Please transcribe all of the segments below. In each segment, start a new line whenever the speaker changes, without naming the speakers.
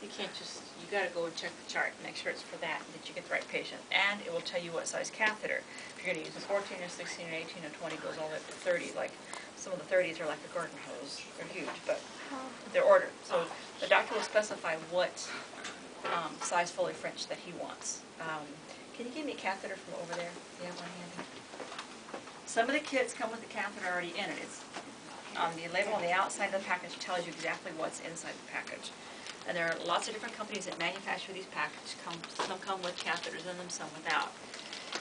You can't just, you got to go and check the chart and make sure it's for that and that you get the right patient. And it will tell you what size catheter. If you're going to use a 14 or 16 or 18 or 20, goes all the way up to 30. Like some of the 30s are like a garden hose. They're huge, but they're ordered. So the doctor will specify what size Foley French that he wants. Can you give me a catheter from over there? Do you have one handy? Some of the kits come with the catheter already in it. It's the label on the outside of the package tells you exactly what's inside the package. And there are lots of different companies that manufacture these packages. Some come with catheters in them, some without.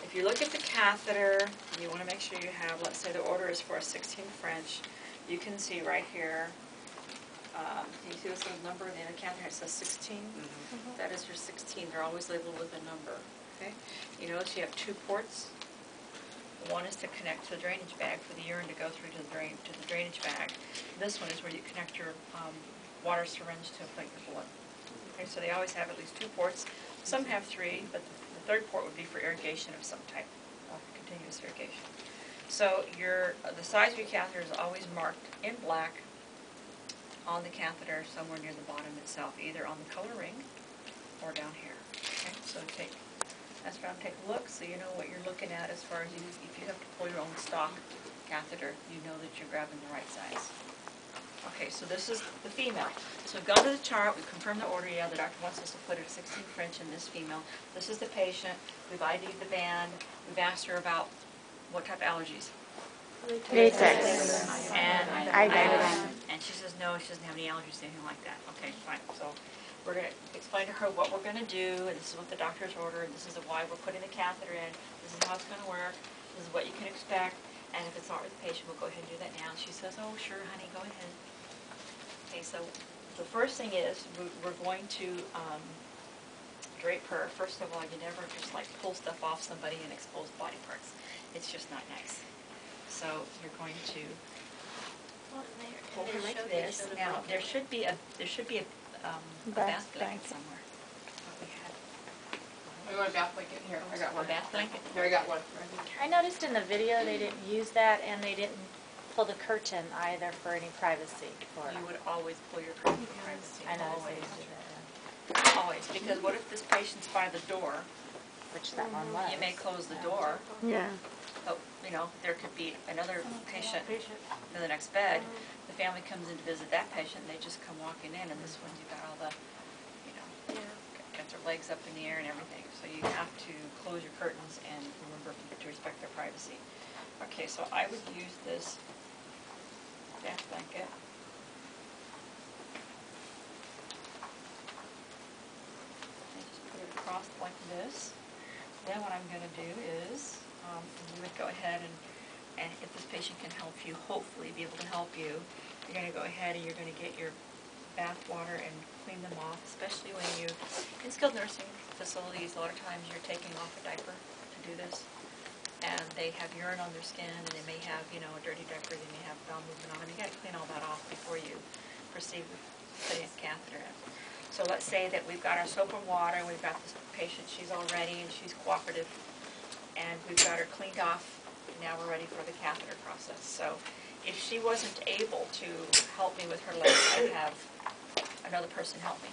If you look at the catheter, you want to make sure you have, let's say the order is for a 16 French. You can see right here, can you see this little number at the end of the catheter? It says 16. That is your 16. They're always labeled with a number. Okay. You notice you have 2 ports. One is to connect to the drainage bag for the urine to go through to the drainage bag. This one is where you connect your water syringe to inflate your blood. Okay, so they always have at least 2 ports. Some have 3, but the third port would be for irrigation of some type, continuous irrigation. So the size of your catheter is always marked in black on the catheter somewhere near the bottom itself, either on the color ring or down here. Okay, so that's around, take a look so you know what you're looking at as far as if you have to pull your own stock catheter, you know that you're grabbing the right size. Okay, so this is the female. So we've gone to the chart, we've confirmed the order, yeah, the doctor wants us to put it at 16 French in this female. This is the patient, we've ID'd the band, we've asked her about what type of allergies.
Latex.
And she says no, she doesn't have any allergies, anything like that. Okay, fine. So we're going to explain to her what we're going to do, and this is what the doctor's ordered, this is why we're putting the catheter in, this is how it's going to work, this is what you can expect, and if it's not with the patient, we'll go ahead and do that now. She says, oh, sure, honey, go ahead. Okay, so the first thing is we're going to drape her. First of all, you never just like pull stuff off somebody and expose body parts. It's just not nice. So you're going to pull her like this. Now there should be a bath blanket somewhere.
I want a bath blanket here. I got one.
A bath blanket?
Here, I got one.
I noticed in the video they didn't use that, and they didn't pull the curtain either for any privacy.
You would always pull your curtain for privacy.
I know they
Always.
do that.
Always, because what if this patient's by the door?
Which that one was.
You may close the door.
Yeah.
But, you know, there could be another patient in the next bed. The family comes in to visit that patient, and they just come walking in, and this one you've got all the, you know, got their legs up in the air and everything. So you have to close your curtains and remember to respect their privacy. Okay, so I would use this bath blanket. I just put it across like this. Then what I'm going to do is, you would go ahead and if this patient can help you, hopefully be able to help you, you're going to go ahead and you're going to get your bath water and clean them off, especially when you, in skilled nursing facilities, a lot of times you're taking off a diaper to do this. And they have urine on their skin, and they may have, you know, a dirty diaper, they may have bowel movement on them. You got to clean all that off before you proceed with putting a catheter in. So let's say that we've got our soap and water, and we've got this patient, she's all ready, and she's cooperative, and we've got her cleaned off. Now we're ready for the catheter process. So if she wasn't able to help me with her legs, I'd have another person help me.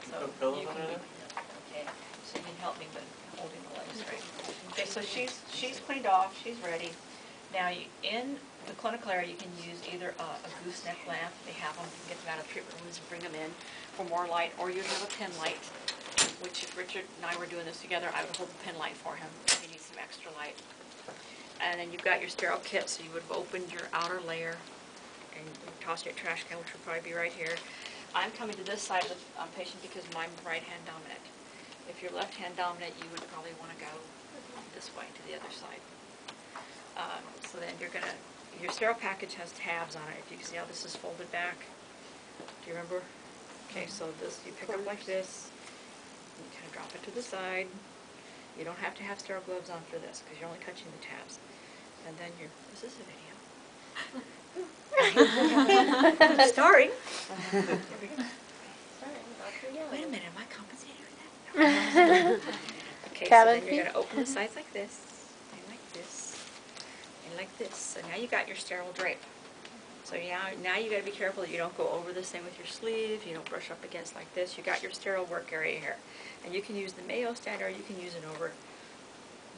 So you can be, okay, so you can help me with holding the legs, right? Okay, so she's cleaned off, she's ready. Now in the clinical area, you can use either a gooseneck lamp, they have them, you can get them out of treatment rooms and bring them in for more light, or you have a pen light, which if Richard and I were doing this together, I would hold the pen light for him if he needs some extra light. And then you've got your sterile kit, so you would have opened your outer layer and tossed your trash can, which would probably be right here. I'm coming to this side of the patient because I'm right-hand dominant. If you're left-hand dominant, you would probably want to go this way to the other side. So then you're gonna, your sterile package has tabs on it. If you can see how this is folded back. Do you remember? Okay, so this, you pick up like this, and you kind of drop it to the side. You don't have to have sterile gloves on for this, because you're only touching the tabs. And then you're, this is a video. Starring. Wait a minute, am I compensating for that? Okay, so then you're going to open the sides like this, and like this, and like this. So now you got your sterile drape. So now you gotta be careful that you don't go over this thing with your sleeve, you don't brush up against like this. You got your sterile work area here. And you can use the Mayo stand or you can use it over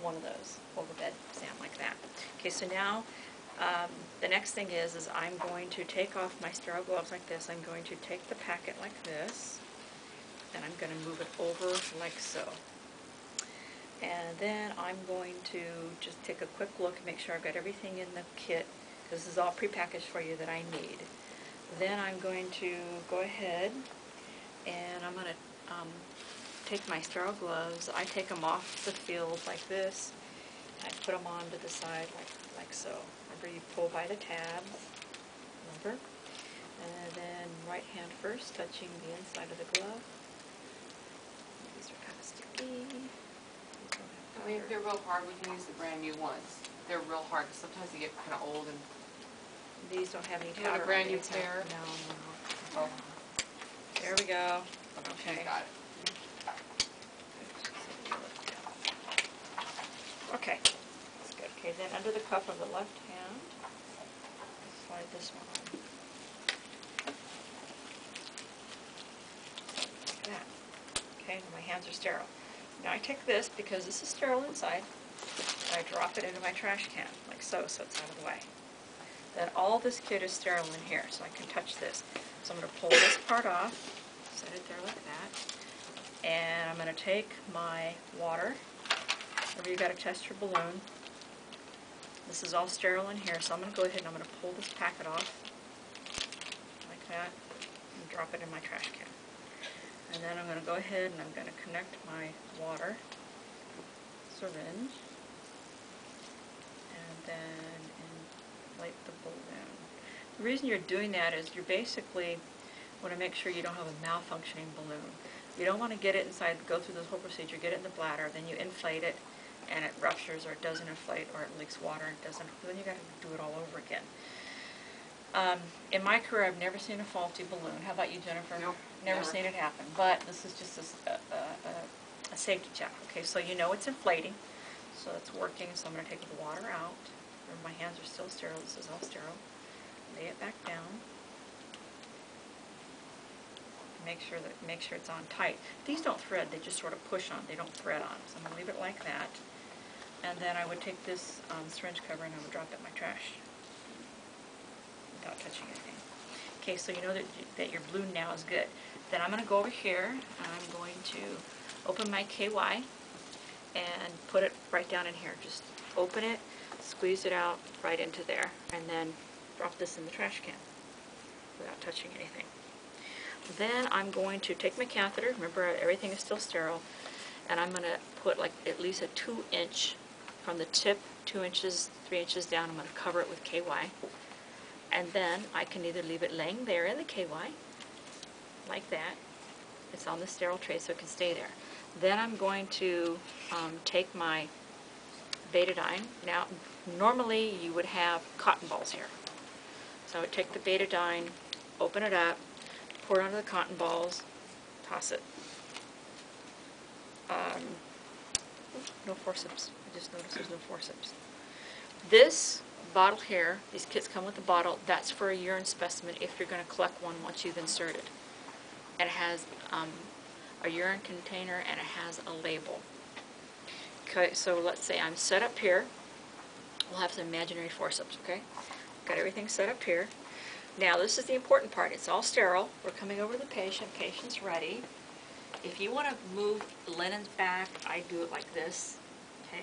one of those, over bed stand like that. Okay, so now the next thing is I'm going to take off my sterile gloves like this. I'm going to take the packet like this, and I'm going to move it over like so. And then I'm going to just take a quick look and make sure I've got everything in the kit. This is all prepackaged for you that I need. Then I'm going to go ahead and I'm going to take my sterile gloves. I take them off the field like this. I put them on to the side like so. Remember, you pull by the tabs. Remember? And then right hand first, touching the inside of the glove. These are kind of sticky.
I mean, if they're real hard, we can use the brand new ones. They're real hard, because sometimes they get kind of old and...
These don't have any
You want
powder
a brand
on
new
the inside.
pair?
No.
Oh,
There we go.
okay,
Okay.
got it.
Okay, that's good. Okay, then under the cuff of the left hand, slide this one on. Like that. Okay, and my hands are sterile. Now I take this, because this is sterile inside, and I drop it into my trash can, like so, so it's out of the way. Then all this kit is sterile in here, so I can touch this. So I'm going to pull this part off, set it there like that, and I'm going to take my water. Remember, you've got to test your balloon. This is all sterile in here, so I'm going to go ahead and I'm going to pull this packet off, like that, and drop it in my trash can. And then I'm going to go ahead and I'm going to connect my water syringe, and then inflate the balloon. The reason you're doing that is you basically want to make sure you don't have a malfunctioning balloon. You don't want to get it inside, go through this whole procedure, get it in the bladder, then you inflate it, and it ruptures or it doesn't inflate or it leaks water and it doesn't, then you got to do it all over again. In my career, I've never seen a faulty balloon. How about you, Jennifer?
Nope,
Never
never.
seen it happen. But this is just a safety check. Okay, so you know it's inflating, so it's working. So I'm going to take the water out. Remember, my hands are still sterile. This is all sterile. Lay it back down. Make sure it's on tight. These don't thread, they just sort of push on, they don't thread on. So I'm going to leave it like that. And then I would take this syringe cover and I would drop it in my trash without touching anything. Okay, so you know that your balloon now is good. Then I'm going to go over here and I'm going to open my KY and put it right down in here. Just open it, squeeze it out right into there, and then drop this in the trash can without touching anything. Then I'm going to take my catheter, remember everything is still sterile, and I'm going to put like at least a 2-inch from the tip, 2 inches, 3 inches down. I'm going to cover it with KY. And then I can either leave it laying there in the KY, like that. It's on the sterile tray so it can stay there. Then I'm going to take my betadine. Now, normally you would have cotton balls here. So I would take the betadine, open it up, pour it onto the cotton balls, toss it. No forceps. I just noticed there's no forceps. This bottle here, these kits come with a bottle, that's for a urine specimen if you're going to collect one once you've inserted. And it has a urine container and it has a label. Okay, so let's say I'm set up here. We'll have some imaginary forceps, okay? Got everything set up here. Now this is the important part. It's all sterile. We're coming over to the patient. Patient's ready. If you want to move linens back, I do it like this, okay?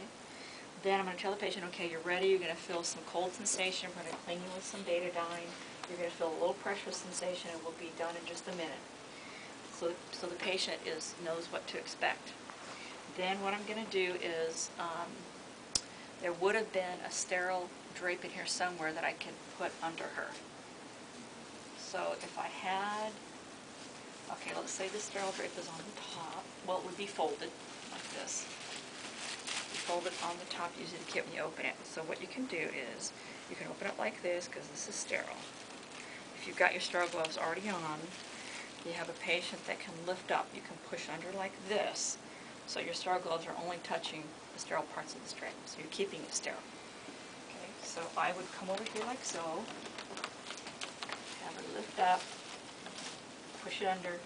Then I'm going to tell the patient, okay, you're ready. You're going to feel some cold sensation. We're going to clean you with some betadine. You're going to feel a low pressure sensation, and we'll be done in just a minute. So the patient knows what to expect. Then what I'm going to do is, there would have been a sterile drape in here somewhere that I can put under her. So if I had, okay, let's say the sterile drape is on the top. Well, it would be folded like this. You fold it on the top using the kit when you open it. So what you can do is, you can open it like this because this is sterile. If you've got your sterile gloves already on, you have a patient that can lift up. You can push under like this. So your sterile gloves are only touching the sterile parts of the drape. So you're keeping it sterile. Okay, so I would come over here like so. or lift up, push it under,